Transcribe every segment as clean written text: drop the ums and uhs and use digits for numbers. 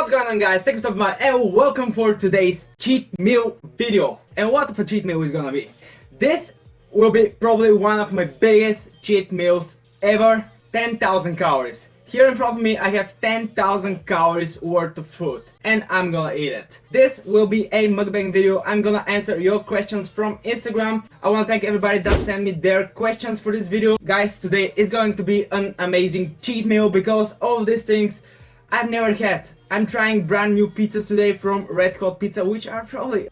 What's going on, guys? Thanks so much and welcome for today's cheat meal video. And what of a cheat meal is gonna be? This will be probably one of my biggest cheat meals ever. 10,000 calories. Here in front of me I have 10,000 calories worth of food and I'm gonna eat it. This will be a mukbang video. I'm gonna answer your questions from Instagram. I wanna thank everybody that sent me their questions for this video. Guys, today is going to be an amazing cheat meal because all of these things I've never had. I'm trying brand new pizzas today from Red Hot Pizza, which are probably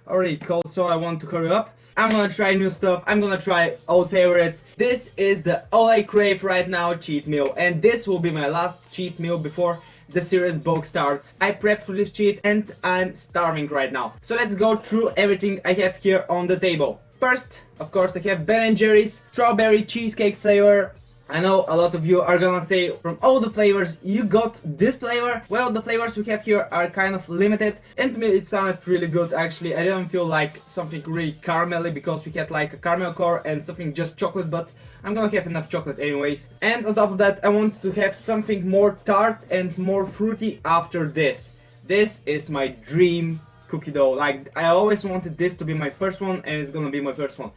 already cold, so I want to hurry up. I'm gonna try new stuff. I'm gonna try old favorites. This is the all I crave right now cheat meal, and this will be my last cheat meal before the serious bulk starts. I prepped for this cheat and I'm starving right now. So let's go through everything I have here on the table. First, of course, I have Ben & Jerry's strawberry cheesecake flavor. I know a lot of you are gonna say, from all the flavors you got this flavor. Well, the flavors we have here are kind of limited, and to me it sounded really good actually. I didn't feel like something really caramelly because we had like a caramel core and something just chocolate, but I'm gonna have enough chocolate anyways. And on top of that I want to have something more tart and more fruity after this. This is my dream cookie dough. Like, I always wanted this to be my first one and it's gonna be my first one.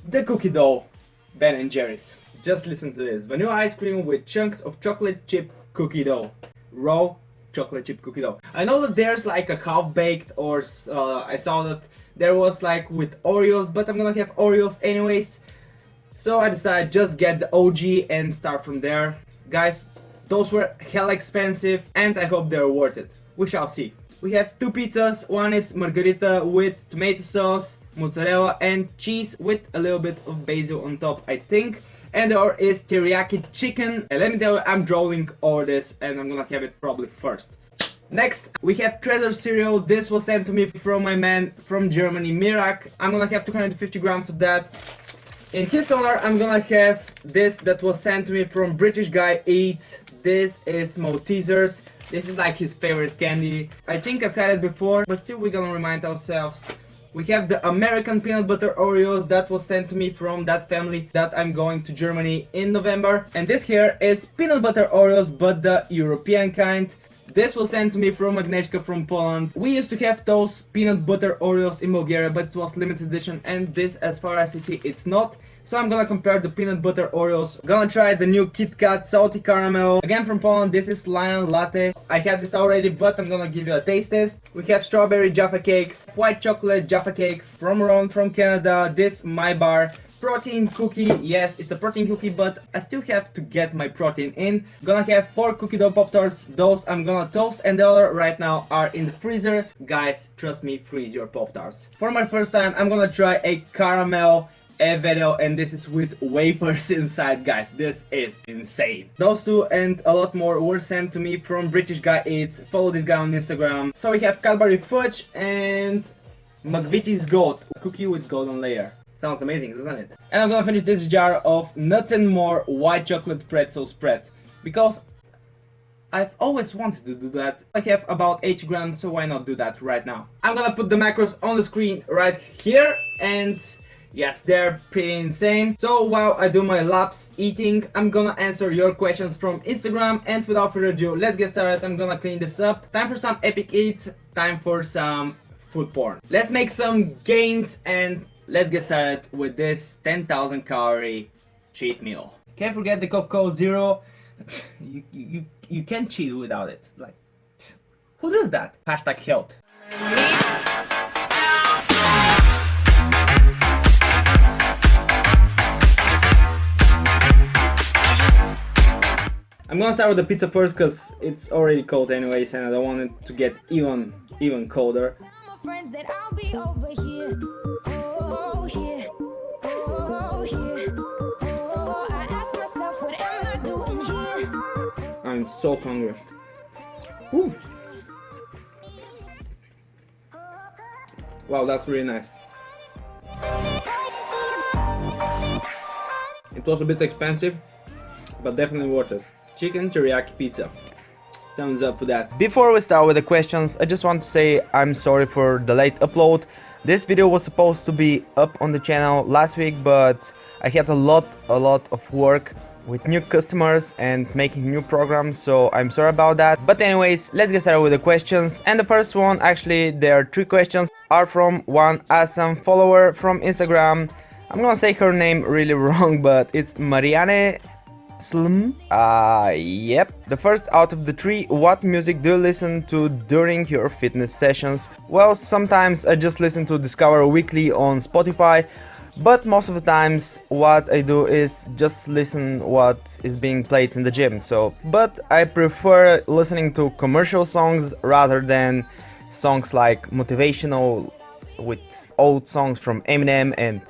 The cookie dough, Ben & Jerry's. Just listen to this. Vanilla ice cream with chunks of chocolate chip cookie dough. Raw chocolate chip cookie dough. I know that there's like a half baked, or I saw that there was like with Oreos, but I'm gonna have Oreos anyways. So I decided just get the OG and start from there. Guys, those were hell expensive and I hope they're worth it. We shall see. We have two pizzas. One is margarita with tomato sauce, mozzarella and cheese with a little bit of basil on top, I think. And there is teriyaki chicken. And let me tell you, I'm drawing all this and I'm gonna have it probably first. Next, we have treasure cereal. This was sent to me from my man from Germany, Mirak. I'm gonna have 250 grams of that. In his honor, I'm gonna have this that was sent to me from British Guy Eats. This is Maltesers. This is like his favorite candy. I think I've had it before, but still we're gonna remind ourselves. We have the American peanut butter Oreos that was sent to me from that family that I'm going to Germany in November. And this here is peanut butter Oreos, but the European kind. This was sent to me from Agnieszka from Poland. We used to have those peanut butter Oreos in Bulgaria, but it was limited edition, and this, as far as I see, it's not. So I'm gonna compare the peanut butter Oreos. Gonna try the new Kit Kat salty caramel. Again from Poland, this is Lion Latte. I had this already, but I'm gonna give you a taste test. We have strawberry Jaffa cakes, white chocolate Jaffa cakes from Ron from Canada. This My Bar protein cookie. Yes, it's a protein cookie, but I still have to get my protein in. Gonna have 4 cookie dough Pop-Tarts. Those I'm gonna toast, and the other right now are in the freezer. Guys, trust me, freeze your Pop-Tarts. For my first time, I'm gonna try a caramel video, and this is with wafers inside. Guys, this is insane. Those two and a lot more were sent to me from British Guy Eats. Follow this guy on Instagram. So we have Cadbury Fudge and McVitie's Gold, a cookie with golden layer. Sounds amazing, doesn't it? And I'm gonna finish this jar of Nuts and More white chocolate pretzel spread because I've always wanted to do that. I have about 80 grams, so why not do that right now? I'm gonna put the macros on the screen right here, and yes, they're pretty insane. So while I do my laps eating, I'm gonna answer your questions from Instagram, and without further ado, let's get started. I'm gonna clean this up. Time for some epic eats, time for some food porn. Let's make some gains and let's get started with this 10,000 calorie cheat meal. Can't forget the Coca-Cola Zero. You can't cheat without it. Like, who does that? Hashtag health. I'm gonna start with the pizza first because it's already cold anyways, and I don't want it to get even colder. I'm so hungry. Woo. Wow, that's really nice. It was a bit expensive, but definitely worth it. Chicken teriyaki pizza. Thumbs up for that. Before we start with the questions, I just want to say I'm sorry for the late upload. This video was supposed to be up on the channel last week, but I had a lot of work with new customers and making new programs, so I'm sorry about that. But anyways, let's get started with the questions. And the first one, actually there are 3 questions, are from one awesome follower from Instagram. I'm gonna say her name really wrong, but it's Marianne Slm. Yep. The first out of the 3, what music do you listen to during your fitness sessions? Well, sometimes I just listen to Discover Weekly on Spotify, but most of the times what I do is just listen what is being played in the gym. But I prefer listening to commercial songs rather than songs like motivational with old songs from Eminem and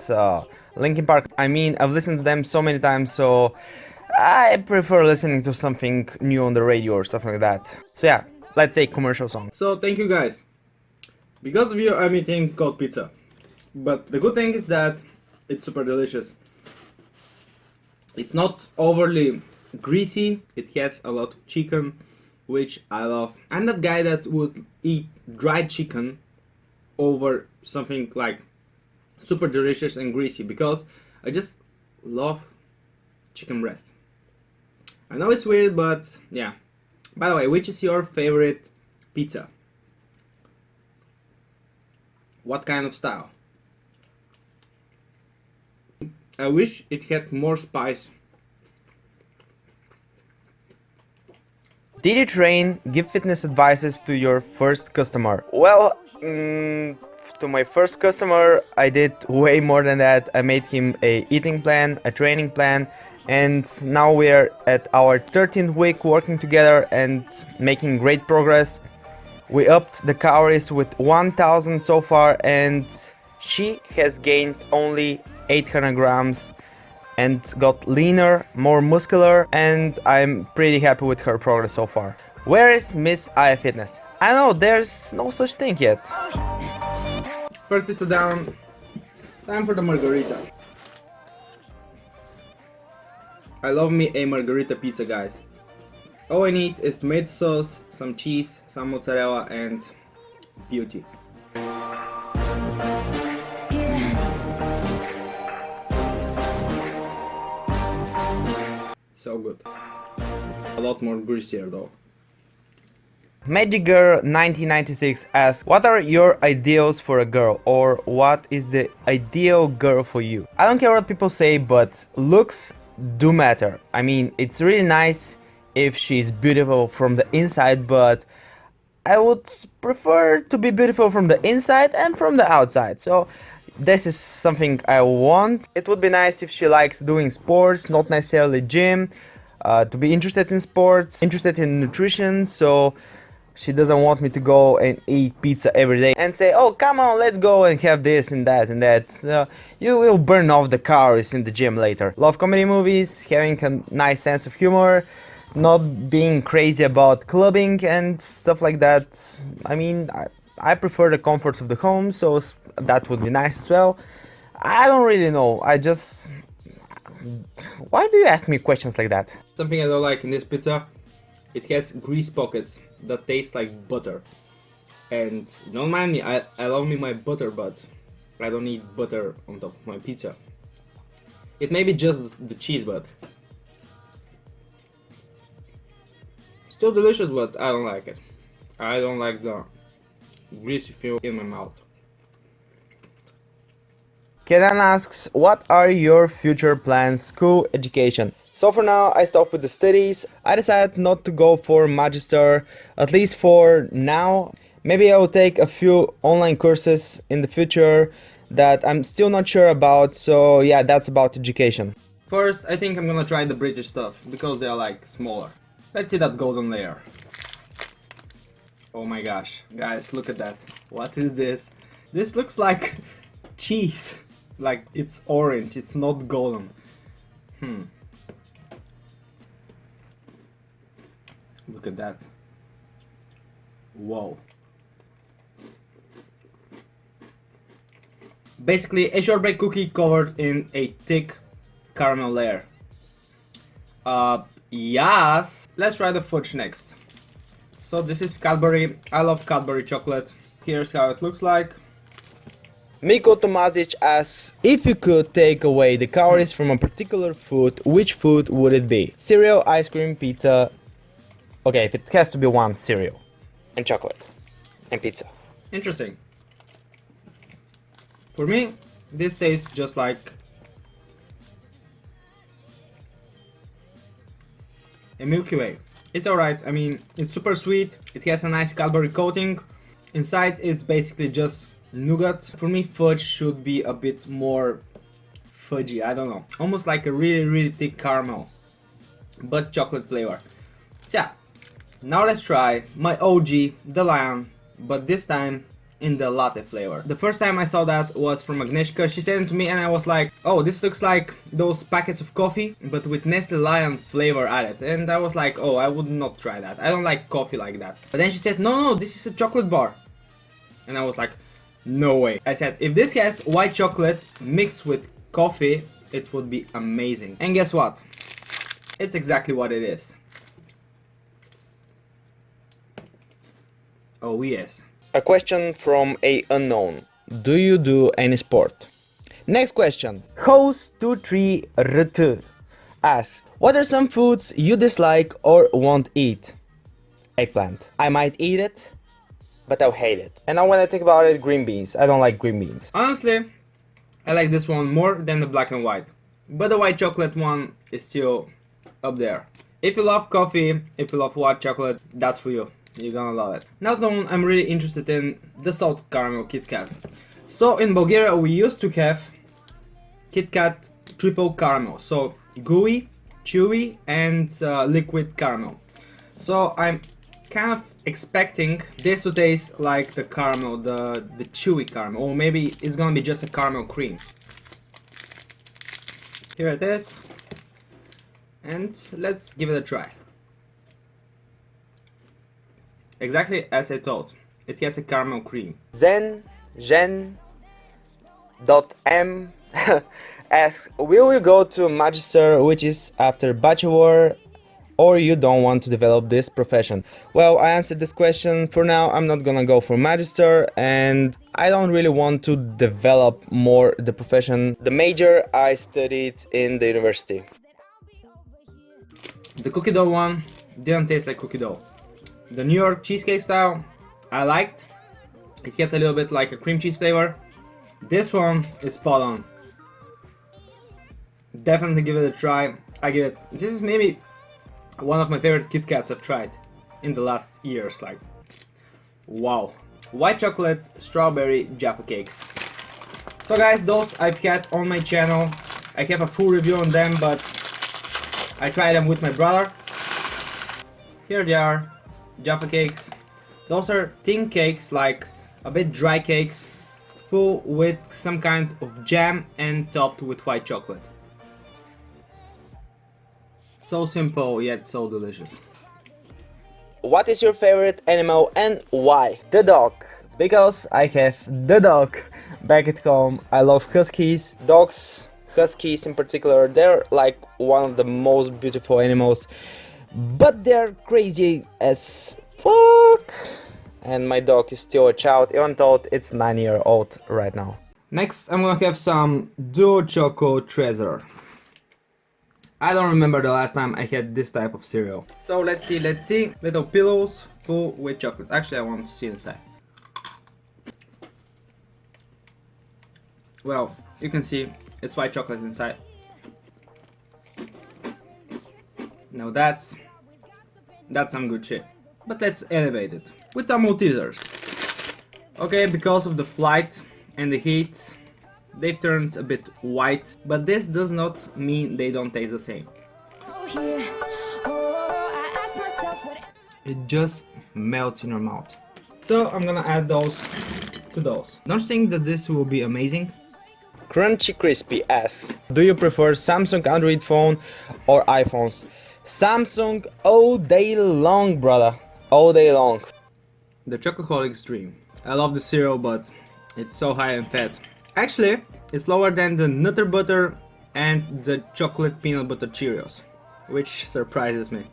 Linkin Park. I mean, I've listened to them so many times, so I prefer listening to something new on the radio or something like that. So yeah, let's say commercial song. So thank you guys. Because of you, I'm eating cold pizza. But the good thing is that it's super delicious. It's not overly greasy. It has a lot of chicken, which I love. I'm that guy that would eat dried chicken over something like super delicious and greasy, because I just love chicken breast. I know it's weird, but yeah. By the way, which is your favorite pizza? What kind of style? I wish it had more spice. Did you train, give fitness advices to your first customer? Well, to my first customer, I did way more than that. I made him a eating plan, a training plan, and now we're at our 13th week working together and making great progress. We upped the calories with 1000 so far, and she has gained only 800 grams and got leaner, more muscular, and I'm pretty happy with her progress so far. Where is Miss I Fitness? I know there's no such thing yet. First pizza down. Time for the margarita. I love me a margarita pizza, guys. All I need is tomato sauce, some cheese, some mozzarella, and beauty. So good. A lot more greasier though. Magic Girl 1996 asks, what are your ideals for a girl, or what is the ideal girl for you? I don't care what people say, but looks do matter. I mean, it's really nice if she's beautiful from the inside, but I would prefer to be beautiful from the inside and from the outside. So this is something I want. It would be nice if she likes doing sports, not necessarily gym, to be interested in sports, interested in nutrition, so she doesn't want me to go and eat pizza every day and say, oh, come on, let's go and have this and that and that. You will burn off the calories in the gym later. Love comedy movies, having a nice sense of humor, not being crazy about clubbing and stuff like that. I mean, I prefer the comforts of the home, so that would be nice as well. I don't really know. Why do you ask me questions like that? Something I don't like in this pizza, it has grease pockets that taste like butter. And don't mind me, I love me my butter, but I don't need butter on top of my pizza. It may be just the cheese, but still delicious, but I don't like it. I don't like the greasy feel in my mouth. Kenan asks, what are your future plans, school, education? So for now, I stopped with the studies. I decided not to go for Magister, at least for now. Maybe I will take a few online courses in the future that I'm still not sure about, so yeah, that's about education. First, I think I'm gonna try the British stuff, because they are like smaller. Let's see that golden layer. Oh my gosh, guys, look at that. What is this? This looks like cheese. Like it's orange, it's not golden. Look at that. Whoa. Basically a shortbread cookie covered in a thick caramel layer. Yes. Let's try the fudge next. So this is Cadbury. I love Cadbury chocolate. Here's how it looks like. Miko Tomazic asks, if you could take away the calories from a particular food, which food would it be? Cereal, ice cream, pizza. Okay, if it has to be one, cereal and chocolate and pizza. Interesting. For me, this tastes just like a Milky Way. It's alright, I mean, it's super sweet, it has a nice Cadbury coating. Inside it's basically just nougat. For me, fudge should be a bit more fudgy, I don't know. Almost like a really thick caramel, but chocolate flavor. So yeah, now let's try my OG, the Lion, but this time in the latte flavor. The first time I saw that was from Agnieszka. She sent it to me and I was like, oh, this looks like those packets of coffee, but with Nestle Lion flavor added. And I was like, oh, I would not try that. I don't like coffee like that. But then she said, no, this is a chocolate bar. And I was like, no way. I said, if this has white chocolate mixed with coffee, it would be amazing. And guess what? It's exactly what it is. Oh yes. A question from a unknown. Do you do any sport? Next question. Host23RT asks, what are some foods you dislike or won't eat? Eggplant. I might eat it, but I'll hate it. And now when I think about it, green beans. I don't like green beans. Honestly, I like this one more than the black and white. But the white chocolate one is still up there. If you love coffee, if you love white chocolate, that's for you. You're gonna love it. Now that I'm really interested in the salted caramel Kit Kat. So in Bulgaria we used to have Kit Kat triple caramel. So gooey, chewy and liquid caramel. So I'm kind of expecting this to taste like the caramel, the chewy caramel. Or maybe it's gonna be just a caramel cream. Here it is. And let's give it a try. Exactly as I thought. It has a caramel cream. Jen.M asks, will you go to Magister, which is after Bachelor, or you don't want to develop this profession? Well, I answered this question. For now, I'm not gonna go for Magister, and I don't really want to develop more the profession. The major I studied in the university. The cookie dough one didn't taste like cookie dough. The New York cheesecake style, I liked. It had a little bit like a cream cheese flavor. This one is spot on. Definitely give it a try. I give it. This is maybe one of my favorite Kit Kats I've tried in the last years. Like, wow. White chocolate, strawberry Jaffa cakes. So guys, those I've had on my channel. I have a full review on them, but I tried them with my brother. Here they are. Jaffa cakes. Those are thin cakes, like a bit dry cakes, full with some kind of jam and topped with white chocolate. So simple yet so delicious. What is your favorite animal and why? The dog. Because I have the dog back at home. I love huskies. Dogs, huskies in particular, they're like one of the most beautiful animals. But they're crazy as fuck. And my dog is still a child, even though it's 9-year-old right now. Next, I'm gonna have some Duo Choco Treasure. I don't remember the last time I had this type of cereal. So let's see. Little pillows full with chocolate. Actually, I want to see inside. Well, you can see it's white chocolate inside. Now that's some good shit. But let's elevate it with some Maltesers. Okay, because of the flight and the heat, they've turned a bit white, but this does not mean they don't taste the same. It just melts in your mouth. So I'm gonna add those to those. Don't you think that this will be amazing? Crunchy Crispy asks, do you prefer Samsung Android phone or iPhones? Samsung all day long, brother. All day long. The Chocoholic's dream. I love the cereal, but it's so high in fat. Actually, it's lower than the Nutter Butter and the chocolate peanut butter Cheerios, which surprises me.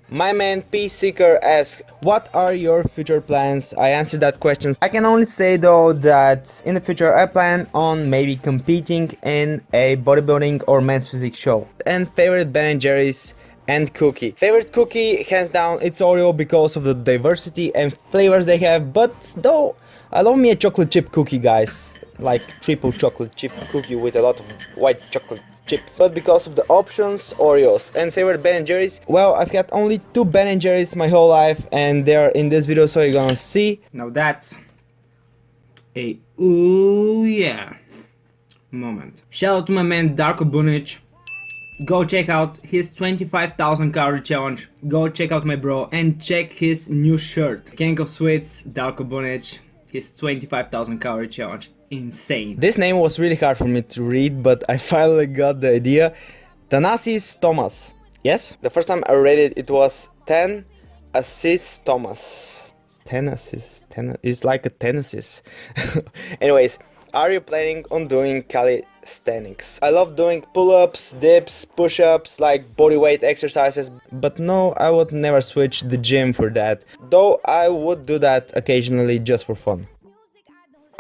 My man P Seeker asks, what are your future plans? I answered that question. I can only say though that in the future I plan on maybe competing in a bodybuilding or men's physique show. And favorite Ben & Jerry's and cookie. Favorite cookie, hands down, it's Oreo because of the diversity and flavors they have, but though I love me a chocolate chip cookie, guys. Like triple chocolate chip cookie with a lot of white chocolate chips. But because of the options, Oreos. And favorite Ben & Jerry's, well, I've had only 2 Ben & Jerry's my whole life, and they're in this video, so you're gonna see. Now that's a ooh yeah moment. Shout out to my man Darko Bunic. Go check out his 25,000 calorie challenge. Go check out my bro and check his new shirt. King of Sweets, Darko Bunic, his 25,000 calorie challenge. Insane. This name was really hard for me to read, but I finally got the idea. Thanasis Thomas. Yes? The first time I read it, it was 10 assists Thomas. 10 assists. It's like a tennis. Anyways, are you planning on doing calisthenics? I love doing pull-ups, dips, push-ups, like bodyweight exercises, but no, I would never switch the gym for that. Though I would do that occasionally just for fun.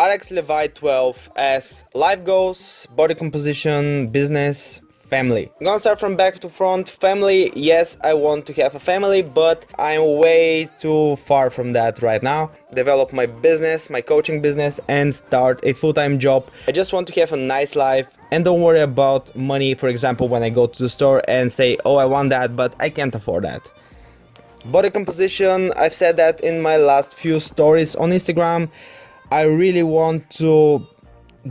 Alex Levi 12 asks, life goals, body composition, business, family. I'm gonna start from back to front. Family, yes, I want to have a family, but I'm way too far from that right now. Develop my business, my coaching business, and start a full-time job. I just want to have a nice life and don't worry about money, for example, when I go to the store and say, oh, I want that, but I can't afford that. Body composition, I've said that in my last few stories on Instagram. I really want to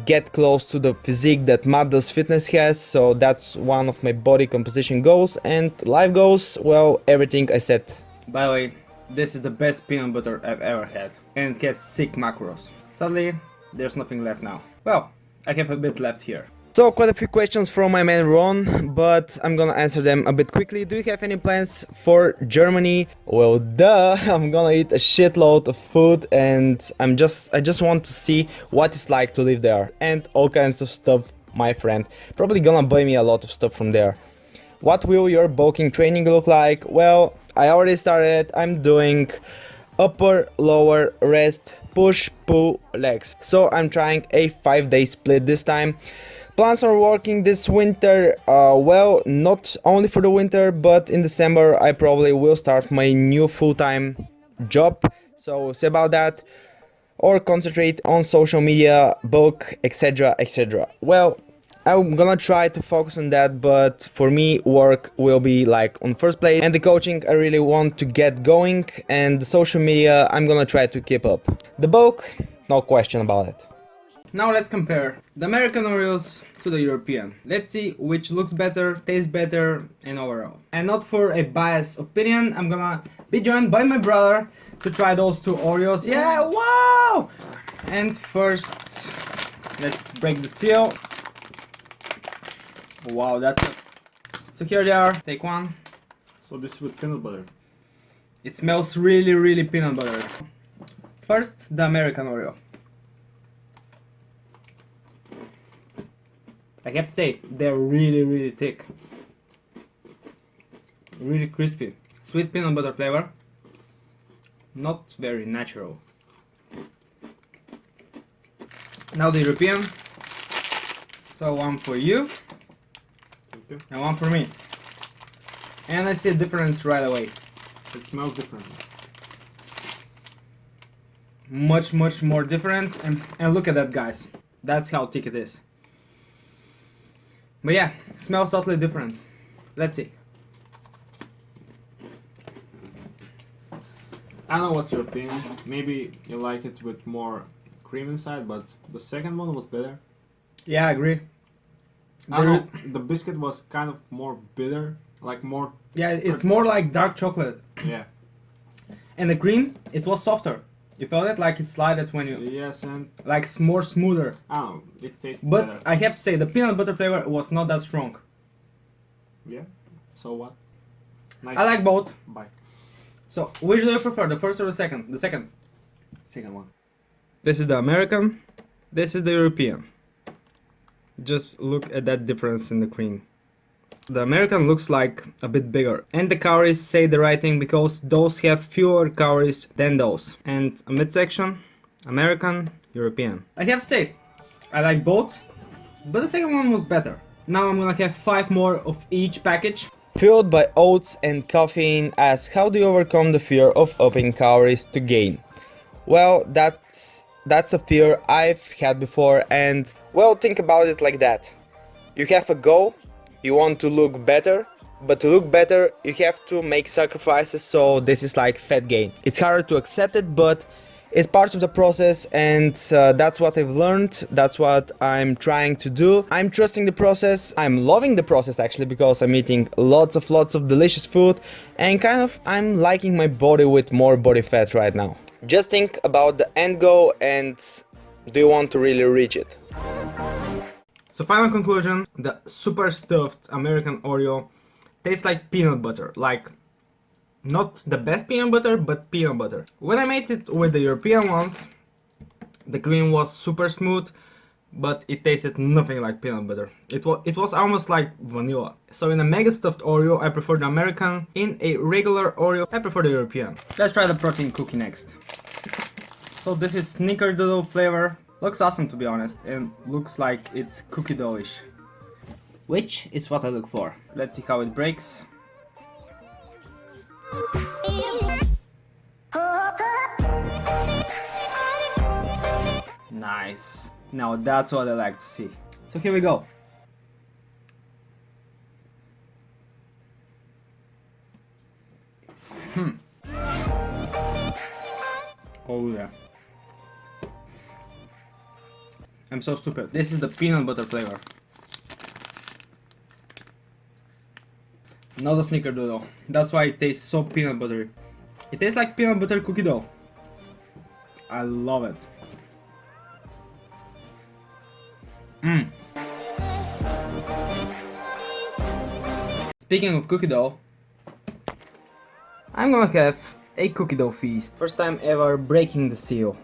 get close to the physique that Myfitness has, so that's one of my body composition goals. And life goals, well, everything I said. By the way, this is the best peanut butter I've ever had, and it gets sick macros. Sadly, there's nothing left now. Well, I have a bit left here. So quite a few questions from my man Ron, but I'm gonna answer them a bit quickly. Do you have any plans for Germany? Well, duh, I'm gonna eat a shitload of food, and I just want to see what it's like to live there and all kinds of stuff, my friend. Probably gonna buy me a lot of stuff from there. What will your bulking training look like? Well, I already started. I'm doing upper, lower, rest, push, pull, legs. So I'm trying a 5-day split this time. Plans on working this winter, well, not only for the winter, but in December I probably will start my new full-time job, so we'll see about that, or concentrate on social media, book, etc, etc. Well, I'm gonna try to focus on that, but for me work will be like on first place, and the coaching I really want to get going, and the social media I'm gonna try to keep up. The book, no question about it. Now let's compare the American Oreos to the European. Let's see which looks better, tastes better, and overall. And not for a biased opinion, I'm gonna be joined by my brother to try those 2 Oreos. Yeah, wow! And first, let's break the seal. Wow, that's it. So here they are. Take one. So this is with peanut butter. It smells really, really peanut butter. First, the American Oreo. I have to say, they're really, really thick. Really crispy. Sweet peanut butter flavor. Not very natural. Now the European. So one for you. Thank you. And one for me. And I see a difference right away. It smells different. Much more different. And look at that, guys. That's how thick it is. But yeah, smells totally different. Let's see. I don't know what's your opinion. Maybe you like it with more cream inside, but the second one was better. Yeah, I agree. I don't know, the biscuit was kind of more bitter, like more... Yeah, it's more like dark chocolate. Yeah. And the cream, it was softer. You felt it like it slided when you... Yes, and Like more smoother. I don't know, it tastes But better. I have to say, the peanut butter flavor was not that strong. Yeah, so what? Nice. I like both. Bye. So, which do you prefer, the first or the second? The second. Second one. This is the American. This is the European. Just look at that difference in the cream. The American looks like a bit bigger, and the calories say the right thing because those have fewer calories than those. And a midsection, American, European. I have to say, I like both, but the second one was better. Now I'm gonna have 5 more of each package. Fueled by oats and caffeine asks, how do you overcome the fear of upping calories to gain? Well, that's a fear I've had before, and well, think about it like that. You have a goal, you want to look better, but to look better you have to make sacrifices, so this is like fat gain. It's harder to accept it, but it's part of the process, and that's what I've learned, that's what I'm trying to do. I'm trusting the process, I'm loving the process actually, because I'm eating lots of delicious food, and kind of I'm liking my body with more body fat right now. Just think about the end goal, and do you want to really reach it? So final conclusion, the super stuffed American Oreo tastes like peanut butter, like not the best peanut butter, but peanut butter. When I made it with the European ones, the cream was super smooth, but it tasted nothing like peanut butter. It was almost like vanilla. So in a mega stuffed Oreo, I prefer the American. In a regular Oreo, I prefer the European. Let's try the protein cookie next. So this is snickerdoodle flavor. Looks awesome, to be honest, and looks like it's cookie dough-ish, which is what I look for. Let's see how it breaks. Nice. Now that's what I like to see. So here we go. Oh yeah. I'm so stupid. This is the peanut butter flavor. Not the snickerdoodle. That's why it tastes so peanut buttery. It tastes like peanut butter cookie dough. I love it. Speaking of cookie dough, I'm gonna have a cookie dough feast. First time ever breaking the seal.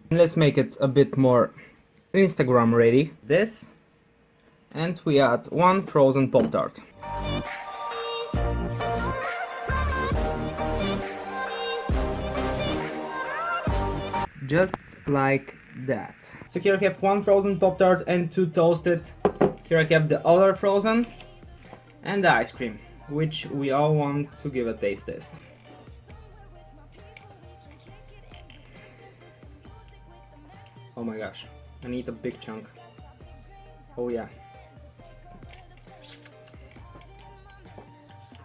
Let's make it a bit more Instagram ready. This, and we add 1 frozen Pop-Tart. Just like that. So here I have 1 frozen Pop-Tart and 2 toasted. Here I have the other frozen and the ice cream, which we all want to give a taste test. Oh my gosh, I need a big chunk. Oh yeah.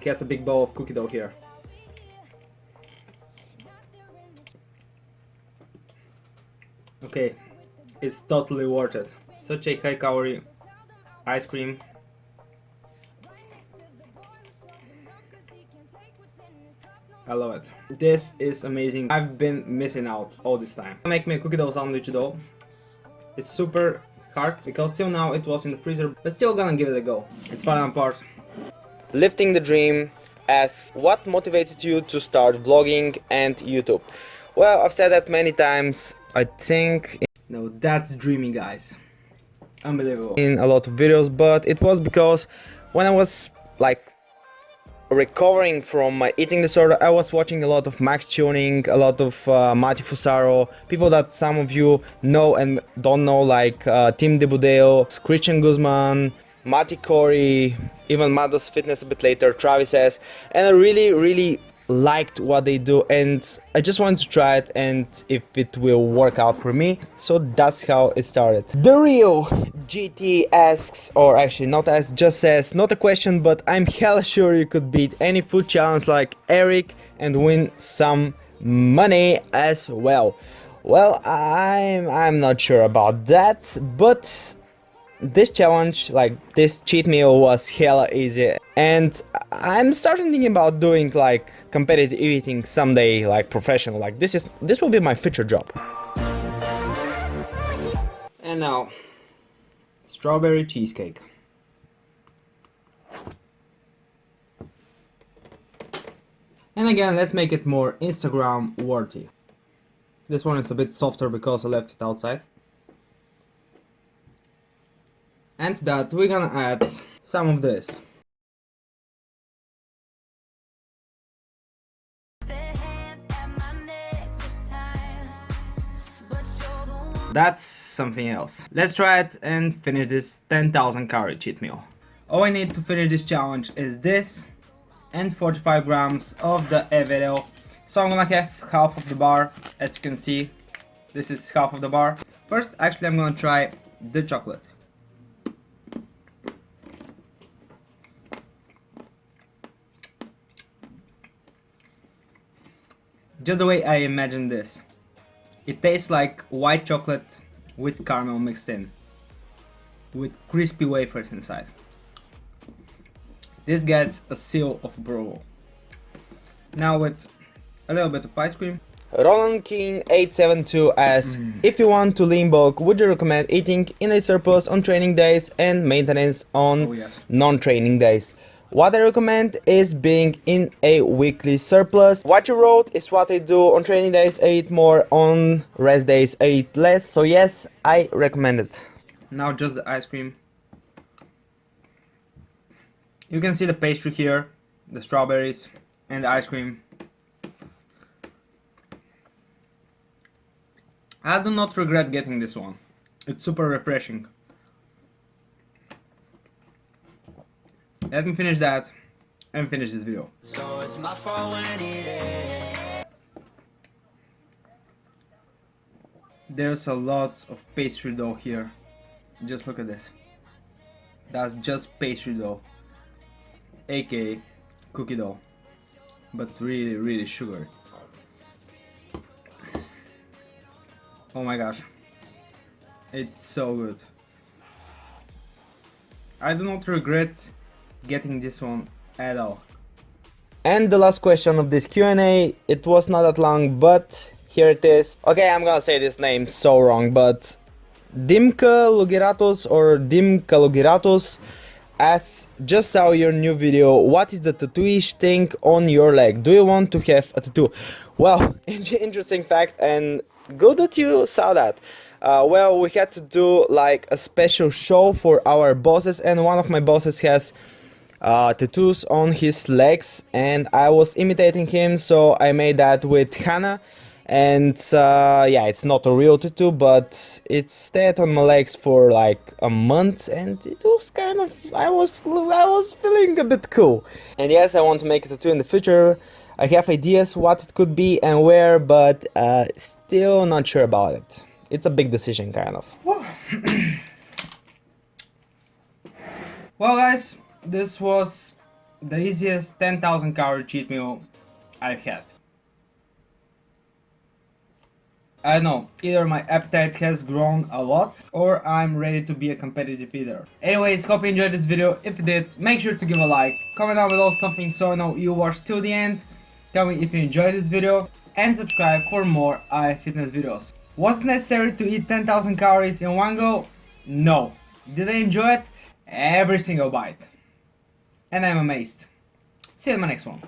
He has a big bowl of cookie dough here. Okay, it's totally worth it. Such a high calorie ice cream. I love it. This is amazing. I've been missing out all this time. Make me a cookie dough sandwich though. It's super hard because till now it was in the freezer, but still gonna give it a go. It's fun part. Lifting the Dream asks, what motivated you to start vlogging and YouTube? Well, I've said that many times, I think No, that's dreaming, guys. Unbelievable. in a lot of videos, but it was because when I was like recovering from my eating disorder, I was watching a lot of Max Tuning, a lot of Mati Fusaro, people that some of you know and don't know, like Tim DeBudeo, Christian Guzman, Mati Corey, even Madas Fitness a bit later, Travis S, and I really liked what they do, and I just wanted to try it and if it will work out for me. So that's how it started. The real GT asks, or actually not asks, just says, not a question, but I'm hella sure you could beat any food challenge like Eric and win some money as well. Well, I'm not sure about that, but this challenge, like this cheat meal, was hella easy, and I'm starting thinking about doing like competitive eating someday, like professional. Like this will be my future job. And now, strawberry cheesecake. And again, let's make it more Instagram worthy. This one is a bit softer because I left it outside. And to that we're gonna add some of this. That's something else. Let's try it and finish this 10,000 calorie cheat meal. All I need to finish this challenge is this and 45 grams of the avero. So I'm gonna have half of the bar. As you can see, this is half of the bar. First, actually, I'm gonna try the chocolate. Just the way I imagine this. It tastes like white chocolate with caramel mixed in, with crispy wafers inside. This gets a seal of approval. Now with a little bit of ice cream. Roland King 872 asks, if you want to lean bulk, would you recommend eating in a surplus on training days and maintenance on non-training days? What I recommend is being in a weekly surplus. What you wrote is what I do. On training days I eat more, on rest days I eat less. So yes, I recommend it. Now just the ice cream. You can see the pastry here, the strawberries and the ice cream. I do not regret getting this one. It's super refreshing. Let me finish that and finish this video. So it's my fault when there's a lot of pastry dough here. Just look at this. That's just pastry dough, aka cookie dough, but really sugary. Oh my gosh, it's so good. I do not regret getting this one at all. And the last question of this Q&A, it was not that long, but here it is. Okay, I'm gonna say this name so wrong, but Dimka Lugiratos or Dimka Lugiratos asks, just saw your new video, what is the tattooish thing on your leg? Do you want to have a tattoo? Well, interesting fact, and good that you saw that. Well, we had to do like a special show for our bosses, and one of my bosses has tattoos on his legs, and I was imitating him, so I made that with Hannah. And yeah, it's not a real tattoo, but it stayed on my legs for like a month, and it was kind of, I was feeling a bit cool. And yes, I want to make a tattoo in the future. I have ideas what it could be and where, but still not sure about it. It's a big decision, kind of. Well guys, this was the easiest 10,000 calorie cheat meal I've had. I don't know, either my appetite has grown a lot or I'm ready to be a competitive eater. Anyways, hope you enjoyed this video. If you did, make sure to give a like, comment down below something so I know you watched till the end. Tell me if you enjoyed this video and subscribe for more fitness videos. Was it necessary to eat 10,000 calories in one go? No. Did I enjoy it? Every single bite. And I'm amazed. See you in my next one.